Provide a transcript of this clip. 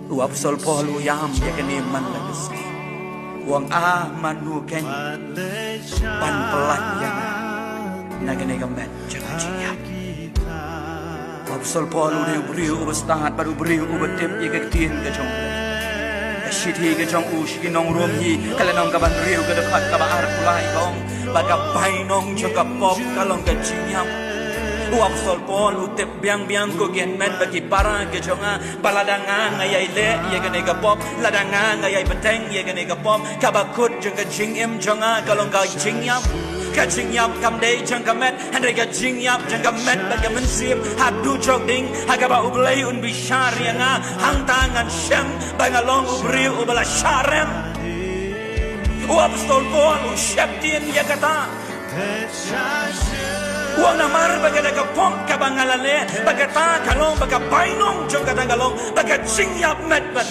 Uapsol Paul uyam yakani man lagasi. Uang manu ken pan pelat yana nagani gamet jangan ciyak. Uapsol Paul beriu ubestat baru beriu ubetip yakatien ke jong. Shiti ke jong ushi nong rom hi kala nong kaban riu ke dekat kaba arkulai kong baga pai nong joka pop kalong ke ciyak. Uapsol Paul utip biang-biang ko gen men bagi para ke jonga baladangan ngayai le ye gane ka pop ladangan ngayai beteng ye gane ka pop kabakut jeng ka jingim jonga kalong ka jingyap ka jingyap kam dei jeng ka met hande ka jingyap jeng ka met bagi mensip hadu jok ding hagaba ublei un bishar yanga hang tangan shem bangalong ubri ubala sharem Uapsol Paul usyaptien ye kata Uang namar baga daga pom kabangalale baga ta kalong baga painong jong kata kalong baga singyap met bat